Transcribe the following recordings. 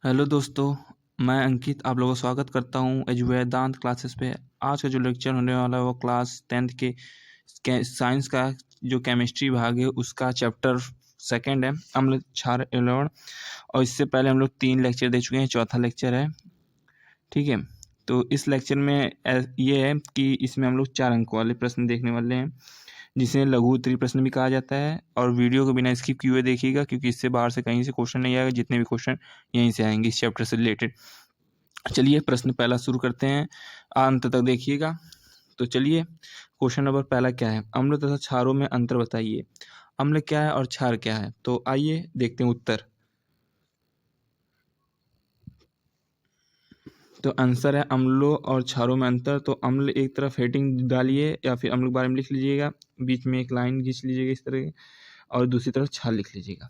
Hello दोस्तों, मैं अंकित आप लोगों का स्वागत करता हूँ वेदांत क्लासेस पे। आज का जो लेक्चर होने वाला है वो क्लास 10th के साइंस का जो केमिस्ट्री भाग है उसका चैप्टर सेकंड है, अम्ल क्षार लवण। और इससे पहले हम लोग 3 लेक्चर दे चुके हैं, चौथा लेक्चर है। ठीक है, तो इस लेक्चर में ये है कि इसमें हम लोग 4 अंक वाले प्रश्न देखने वाले हैं, जिसे लघु उत्तरीय प्रश्न भी कहा जाता है। और वीडियो को बिना स्किप किए देखिएगा, क्योंकि इससे बाहर से कहीं से क्वेश्चन नहीं आएगा, जितने भी क्वेश्चन यहीं से आएंगे इस चैप्टर से रिलेटेड। चलिए प्रश्न पहला शुरू करते हैं, अंत तक देखिएगा। तो चलिए, क्वेश्चन नंबर पहला क्या है, अम्ल तथा क्षारों में अंतर बताइए। अम्ल क्या है और क्षार क्या है, तो आइए देखते हैं उत्तर। तो आंसर है अम्लों और क्षारों में अंतर। तो अम्ल एक तरफ हेडिंग डालिए या फिर अम्ल के बारे में लिख लीजिएगा, बीच में एक लाइन खींच लीजिएगा इस तरह, और दूसरी तरफ क्षार लिख लीजिएगा।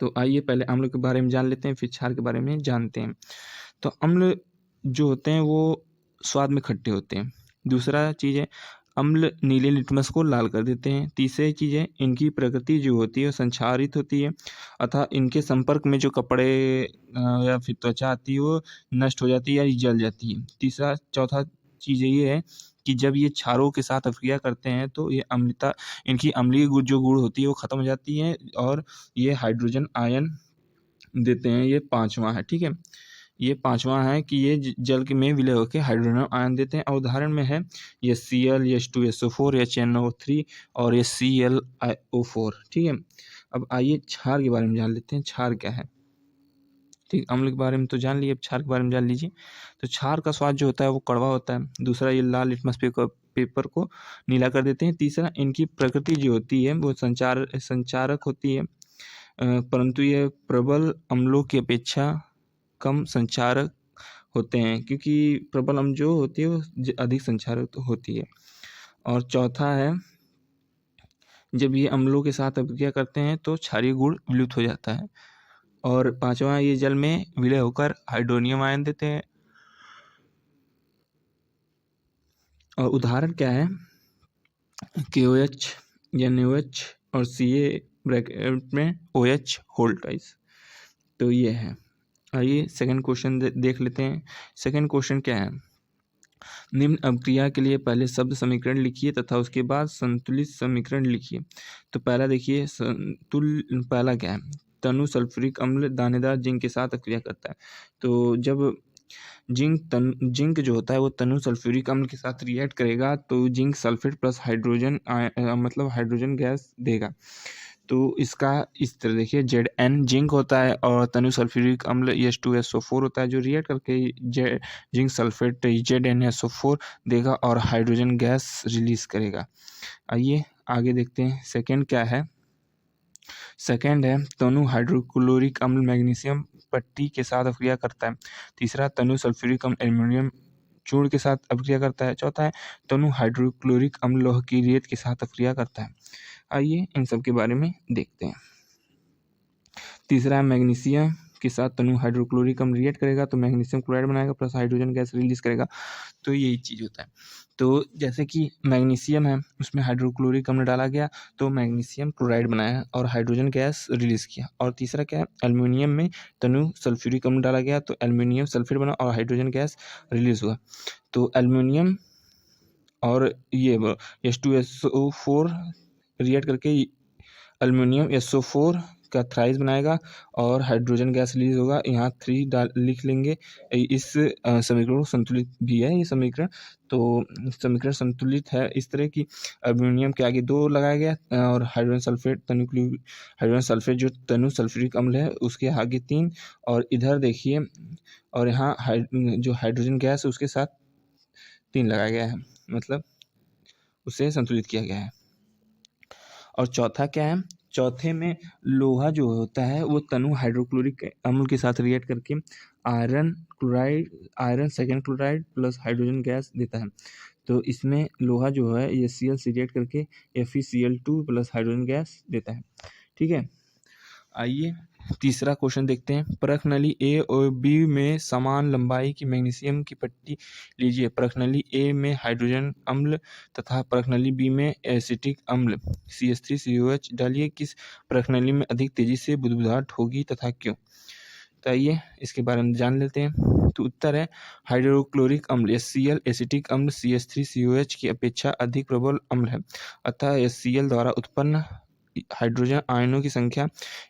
तो आइए पहले अम्ल के बारे में जान लेते हैं, फिर क्षार के बारे में जानते हैं। तो अम्ल जो होते हैं वो स्वाद में खट्टे होते हैं। दूसरा चीज़ है, अम्ल नीले लिटमस को लाल कर देते हैं। तीसरी चीज़ है, इनकी प्रकृति जो होती है वो संक्षारित होती है, अतः इनके संपर्क में जो कपड़े या फिर त्वचा आती है वो नष्ट हो जाती है या जल जाती है। चौथा चीज़ ये है कि जब ये क्षारों के साथ अभिक्रिया करते हैं तो ये अम्लता, इनकी अम्लीय जो गुण होती है वो खत्म हो जाती है, और ये हाइड्रोजन आयन देते हैं। ये पांचवा है। ठीक है, ये पांचवा है कि ये जल के में विलय होकर हाइड्रोजन आयन देते हैं। और उदाहरण में है ये Cl, H2SO4, HNO3 और ये ClO4। ठीक है, अब आइए क्षार के बारे में जान लेते हैं, क्षार क्या है। ठीक, अम्ल के बारे में तो जान लिए, अब क्षार के बारे में जान लीजिए। तो क्षार का स्वाद जो होता है वो कड़वा होता है। दूसरा, ये लाल लिटमस पेपर को नीला कर देते हैं। तीसरा, इनकी प्रकृति जो होती है वो संचारक होती है, परंतु ये प्रबल अम्लों की अपेक्षा कम संचारक होते हैं, क्योंकि प्रबल अम्ल जो होती है वो अधिक संचारक तो होती है। और चौथा है, जब ये अम्लों के साथ अभिक्रिया करते हैं तो क्षारीय गुण विलुप्त हो जाता है। और पांचवा, ये जल में विलय होकर हाइड्रोनियम आयन देते हैं। और उदाहरण क्या है, KOH, NaOH और Ca ब्रैकेट में OH होल ट्वाइस। तो ये है। आइए सेकंड क्वेश्चन देख लेते हैं। सेकंड क्वेश्चन क्या है, निम्न अभिक्रिया के लिए पहले शब्द समीकरण लिखिए तथा उसके बाद संतुलित समीकरण लिखिए। तो पहला देखिए, पहला क्या है, तनु सल्फ्यूरिक अम्ल दानेदार जिंक के साथ अभिक्रिया करता है। तो जब जिंक जो होता है वो तनु सल्फ्यूरिक अम्ल के साथ रिएक्ट करेगा तो जिंक सल्फेट प्लस हाइड्रोजन मतलब हाइड्रोजन गैस देगा। तो इसका इस तरह देखिए, Zn जिंक होता है और तनु सल्फ्यूरिक अम्ल H2SO4 होता है, जो रिएक्ट करके जिंक सल्फेट ZnSO4 देगा और हाइड्रोजन गैस रिलीज करेगा। आइए आगे देखते हैं, सेकेंड क्या है। सेकेंड है, तनु हाइड्रोक्लोरिक अम्ल मैग्नीशियम पट्टी के साथ अभिक्रिया करता है। तीसरा, तनु सल्फ्यूरिक अम्ल एल्युमिनियम चूर्ण के साथ अभिक्रिया करता है। चौथा है, तनु हाइड्रोक्लोरिक अम्ल लोह की रेत के साथ अभिक्रिया करता है। आइए इन सब के बारे में देखते हैं। तीसरा है, मैग्नीशियम के साथ तनु हाइड्रोक्लोरिक अम्ल रिएक्ट करेगा तो मैग्नीशियम क्लोराइड बनाएगा प्लस हाइड्रोजन गैस रिलीज करेगा। तो यही चीज़ होता है। तो जैसे कि मैग्नीशियम है, उसमें हाइड्रोक्लोरिक अम्ल डाला गया तो मैग्नीशियम क्लोराइड बनाया और हाइड्रोजन गैस रिलीज किया। और तीसरा क्या है, एल्युमिनियम में तनु सल्फ्यूरिक अम्ल डाला गया तो एल्युमिनियम सल्फेट बना और हाइड्रोजन गैस रिलीज हुआ। तो एल्युमिनियम और ये H2SO4 रिएक्ट करके एल्युमिनियम SO4 का थ्राइस बनाएगा और हाइड्रोजन गैस रिलीज होगा। यहाँ 3 लिख लेंगे। इस समीकरण को संतुलित भी है ये समीकरण। तो समीकरण संतुलित है इस तरह की, एल्युमिनियम के आगे 2 लगाया गया और हाइड्रोजन सल्फेट जो तनु सल्फ्यूरिक अम्ल है उसके आगे 3, और इधर देखिए, और यहाँ जो हाइड्रोजन गैस है उसके साथ 3 लगाया गया है, मतलब उसे संतुलित किया गया है। और चौथा क्या है, चौथे में लोहा जो होता है वो तनु हाइड्रोक्लोरिक अम्ल के साथ रिएक्ट करके iron second chloride plus hydrogen gas देता है। तो इसमें लोहा जो है ये Cl से रिएक्ट करके FeCl2 प्लस हाइड्रोजन गैस देता है। ठीक है, आइए तीसरा क्वेश्चन देखते हैं। प्रश्नली ए और बी में समान लंबाई की मैग्नीशियम की पट्टी लीजिए। प्रश्नली ए में हाइड्रोजन अम्ल तथा प्रश्नली बी में एसिटिक अम्ल CH3COH डालिए। किस प्रश्नली में अधिक तेजी से बुदबुदाहट होगी तथा क्यों। तो आइए इसके बारे में जान लेते हैं। तो उत्तर है हाइड्रोक्लोरिक अम्ल HCl एसिटिक अम्ल CH3COH की अपेक्षा अधिक प्रबल अम्ल है, अतः HCl द्वारा उत्पन्न हाइड्रोजन आयनों की संख्या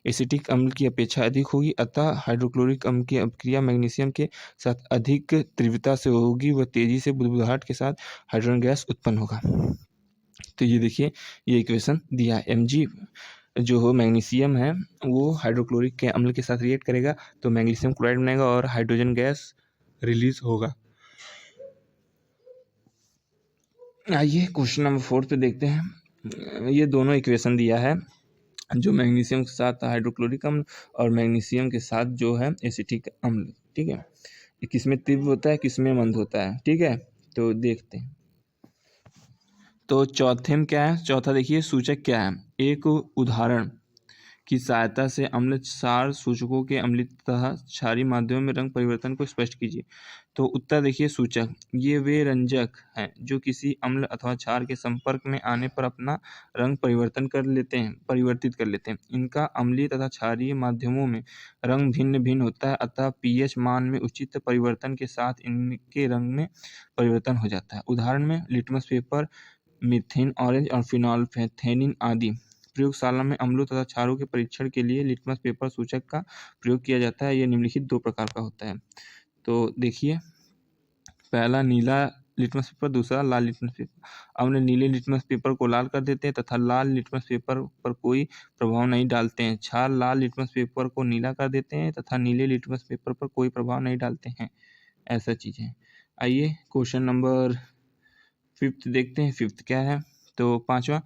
एसिटिक अम्ल की अपेक्षा अधिक होगी, अतः हाइड्रोक्लोरिक अम्ल की अभिक्रिया मैग्नीशियम के साथ अधिक तीव्रता से होगी व तेजी से बुदबुदाहट के साथ हाइड्रोजन गैस उत्पन्न होगा। तो ये देखिए ये इक्वेशन दिया है। Mg जो हो मैग्नीशियम है वो हाइड्रोक्लोरिक के अम्ल के साथ रिएक्ट करेगा तो मैग्नीशियम क्लोराइड बनेगा और हाइड्रोजन गैस रिलीज होगा। आइए क्वेश्चन नंबर 4 पे देखते हैं। ये दोनों इक्वेशन दिया है, जो मैग्नीशियम के साथ हाइड्रोक्लोरिक अम्ल और मैग्नीशियम के साथ जो है एसिटिक अम्ल, ठीक है। ये किसमें तीव्र होता है, किसमें मंद होता है, ठीक है। तो देखते हैं। तो चौथे में क्या है, चौथा देखिए सूचक क्या है। एक उदाहरण की सहायता से अम्ल क्षार सूचकों के अम्लीय तथा क्षारीय माध्यमों में रंग परिवर्तन को स्पष्ट कीजिए। तो उत्तर देखिए सूचक, ये वे रंजक हैं जो किसी अम्ल अथवा क्षार के संपर्क में आने पर अपना रंग परिवर्तित कर लेते हैं। इनका अम्लीय तथा क्षारीय माध्यमों में रंग भिन्न भिन्न होता है, अतः pH मान में उचित परिवर्तन के साथ इनके रंग में परिवर्तन हो जाता है। उदाहरण में लिटमस पेपर, मीथेन ऑरेंज और फिनोल्फथेनिन आदि। प्रयोगशाला में अम्लों तथा क्षारों के परीक्षण के लिए लिटमस पेपर सूचक का प्रयोग किया जाता है। यह निम्नलिखित दो प्रकार का होता है। तो देखिए, पहला नीला लिटमस पेपर, दूसरा लाल लिटमस पेपर। हमने नीले लिटमस पेपर को लाल कर देते हैं तथा लाल लिटमस पेपर पर कोई प्रभाव नहीं डालते हैं। क्षार लाल लिटमस पेपर को नीला कर देते हैं तथा नीले लिटमस पेपर पर कोई प्रभाव नहीं डालते हैं। ऐसा चीज़ है। आइए क्वेश्चन नंबर 5 देखते हैं। 5 क्या है, तो पाँचवा,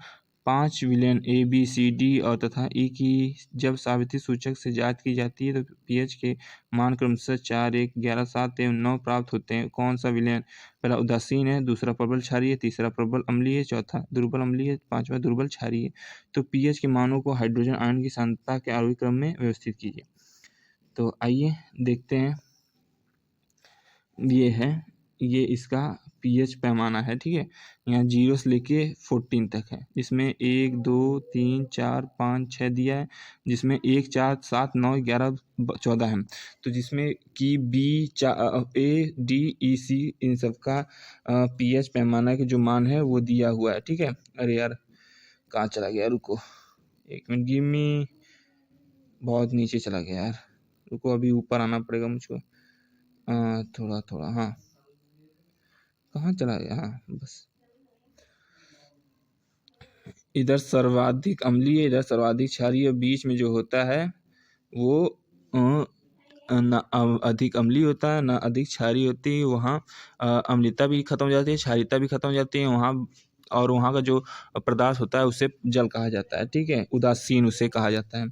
5 विलयन ABCD और तथा E की जब सावित्री सूचक से जांच की जाती है तो pH के मान क्रमशः 4, 1, 11, 7 एवं 9 प्राप्त होते हैं। कौन सा विलयन पहला उदासीन है, दूसरा प्रबल क्षारीय है, तीसरा प्रबल अम्लीय है, चौथा दुर्बल अम्लीय है, पांचवा दुर्बल क्षारीय है। तो pH के मानों को हाइड्रोजन आयन की सांद्रता के आरोही क्रम में व्यवस्थित कीजिए। तो आइए देखते हैं। ये इसका pH पैमाना है, ठीक है। यहाँ 0 से लेके 14 तक है, जिसमें 1, 2, 3, 4, 5, 6 दिया है, जिसमें 1, 4, 7, 9, 11, 14 है। तो जिसमें कि A, D, E, C इन सब का pH पैमाना के जो मान है वो दिया हुआ है, ठीक है। अरे यार कहाँ चला गया, रुको 1 मिनट, गिव मी, बहुत नीचे चला गया यार, रुको अभी ऊपर आना पड़ेगा मुझको। थोड़ा हाँ, कहाँ चला गया, हाँ बस, इधर सर्वाधिक अम्लीय, इधर सर्वाधिक क्षारीय, बीच में जो होता है वो ना अधिक अम्लीय होता है ना अधिक क्षारीय होती है। वहाँ अम्लीयता भी खत्म हो जाती है, क्षारीयता भी खत्म हो जाती है वहाँ, और वहाँ का जो पदार्थ होता है उसे जल कहा जाता है, ठीक है, उदासीन उसे कहा जाता है।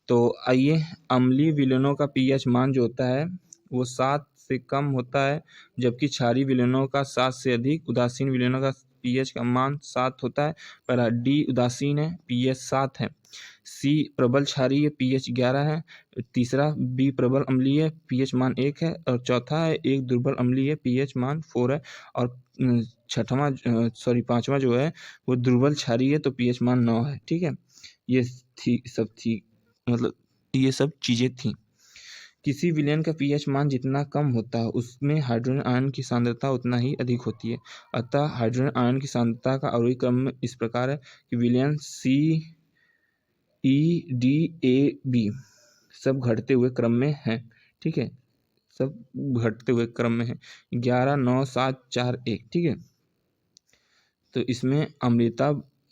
तो आइए, अम्लीय विलयनों का pH मान जो होता है वो 7 से कम होता है, जबकि क्षारीय विलयनों का 7 से अधिक। उदासीन विलयनों का pH का मान 7 होता है। पहला D उदासीन है, pH 7 है। C प्रबल क्षारीय, pH 11 है। तीसरा B प्रबल अम्लीय, pH मान 1 है। और चौथा है एक दुर्बल अम्लीय, pH मान 4 है। और पांचवा जो है वो दुर्बल क्षारीय है, तो pH मान 9 है, ठीक है। ये सब चीज़ें थी। किसी विलयन का pH मान जितना कम होता है उसमें हाइड्रोजन आयन की सांद्रता उतना ही अधिक होती है। अतः हाइड्रोजन आयन की सांद्रता का आरोही क्रम इस प्रकार है कि विलयन CEDAB सब घटते हुए क्रम में है, ठीक है, सब घटते हुए क्रम में है। 11, 9, 7, 4, 1, ठीक है। तो इसमें अम्लीयता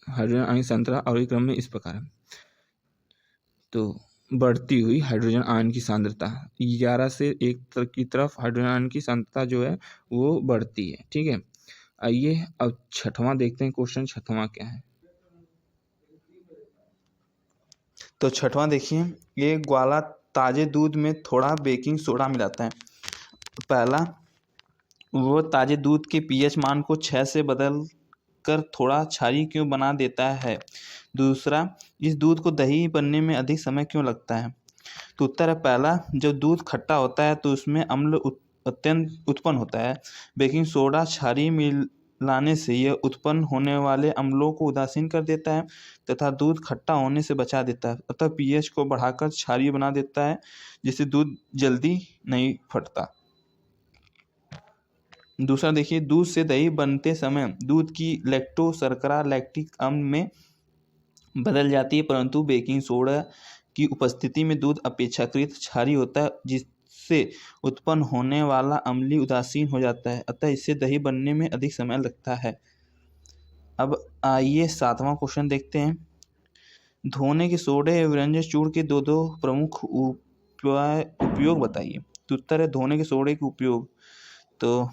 हाइड्रोजन आयन की सांद्रता आरोही क्रम में इस प्रकार है। तो बढ़ती हुई हाइड्रोजन आयन की सांद्रता 11 से 1 की तरफ हाइड्रोजन आयन की सांद्रता जो है वो बढ़ती है, ठीक है। आइए अब छठवां देखते हैं। क्वेश्चन छठवां क्या है, तो छठवां देखिए, ये ग्वाला ताजे दूध में थोड़ा बेकिंग सोडा मिलाता है। पहला, वो ताजे दूध के pH मान को 6 से बदल कर थोड़ा क्षारीय क्यों बना देता है। दूसरा, इस दूध को दही बनने में अधिक समय क्यों लगता है। तो उत्तर है पहला, जब दूध खट्टा होता है तो उसमें अम्ल अत्यंत उत्पन्न होता है। बेकिंग सोडा क्षारीय लाने से यह उत्पन्न होने वाले अम्लों को उदासीन कर देता है तथा दूध खट्टा होने से बचा देता है। अतः पीएच को बढ़ाकर क्षारीय बना देता है, जिससे दूध जल्दी नहीं फटता। दूसरा देखिए, दूध से दही बनते समय दूध की लैक्टो शर्करा लैक्टिक अम्ल में बदल जाती है, परंतु बेकिंग सोडा की उपस्थिति में दूध अपेक्षाकृत क्षारीय होता है, जिससे उत्पन्न होने वाला अम्ली उदासीन हो जाता है। अतः इससे दही बनने में अधिक समय लगता है। अब आइए 7वां क्वेश्चन देखते हैं। धोने के सोडे एवं व्यंजन चूर्ण के दो प्रमुख उपयोग बताइए। तो उत्तर है धोने के सोडे के उपयोग। तो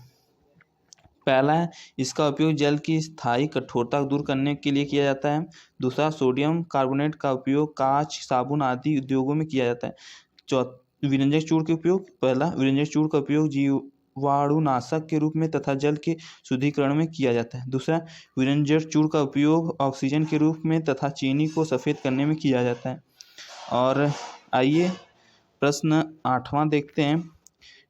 पहला है, इसका उपयोग जल की स्थायी कठोरता को दूर करने के लिए किया जाता है। दूसरा, सोडियम कार्बोनेट का उपयोग कांच, साबुन आदि उद्योगों में किया जाता है। विरंजक चूर्ण के उपयोग। पहला, विरंजक चूर्ण का उपयोग जीवाणुनाशक के रूप में तथा जल के शुद्धिकरण में किया जाता है। दूसरा, विरंजक चूर्ण का उपयोग ऑक्सीजन के रूप में तथा चीनी को सफ़ेद करने में किया जाता है। और आइए प्रश्न 8वां देखते हैं।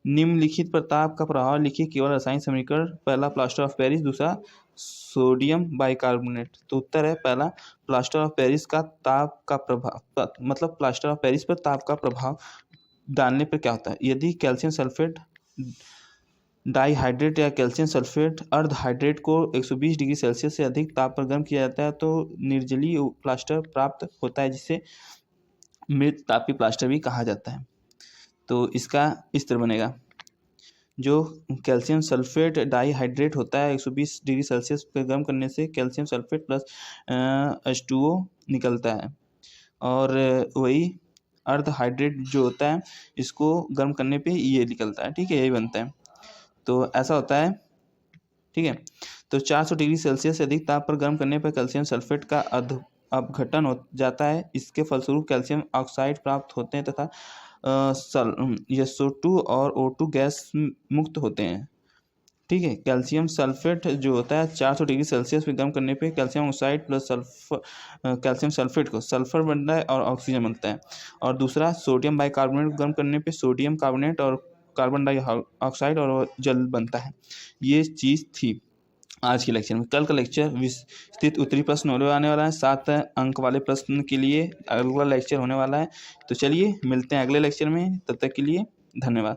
निम्नलिखित प्रताप का प्रभाव लिखिए केवल रासायनिक समीकरण। पहला, प्लास्टर ऑफ पेरिस। दूसरा, सोडियम बाइकार्बोनेट। तो उत्तर है पहला, प्लास्टर ऑफ पेरिस का ताप का प्रभाव, मतलब प्लास्टर ऑफ पेरिस पर ताप का प्रभाव डालने पर क्या होता है। यदि कैल्शियम सल्फेट डाइहाइड्रेट या कैल्शियम सल्फेट अर्ध हाइड्रेट को 120 डिग्री सेल्सियस से अधिक ताप पर गर्म किया जाता है तो निर्जलीय प्लास्टर प्राप्त होता है, जिसे मृत तापी प्लास्टर भी कहा जाता है। तो इसका इस तरह बनेगा, जो कैल्शियम सल्फेट डाइहाइड्रेट होता है 120 डिग्री सेल्सियस पर गर्म करने से कैल्शियम सल्फेट प्लस H2O निकलता है, और वही अर्ध हाइड्रेट जो होता है इसको गर्म करने पे ये निकलता है। ठीक है, यही बनता है। तो ऐसा होता है। ठीक है, तो 400 डिग्री सेल्सियस से अधिक ताप पर गर्म करने पर कैल्शियम सल्फेट का अपघटन हो जाता है। इसके फलस्वरूप कैल्शियम ऑक्साइड प्राप्त होते हैं तथा SO2 और O2 गैस मुक्त होते हैं। ठीक है, कैल्शियम सल्फेट जो होता है 400 डिग्री सेल्सियस पे गर्म करने पे calcium oxide plus calcium sulphate को सल्फर बनता है और ऑक्सीजन बनता है। और दूसरा, सोडियम बाइकार्बोनेट को गर्म करने पे सोडियम कार्बोनेट और कार्बन डाइऑक्साइड और जल बनता है। ये चीज़ थी आज के लेक्चर में। कल का लेक्चर विस्तृत उत्तरी प्रश्न होने वाला है। 7 अंक वाले प्रश्न के लिए अगला लेक्चर होने वाला है। तो चलिए मिलते हैं अगले लेक्चर में, तब तक के लिए धन्यवाद।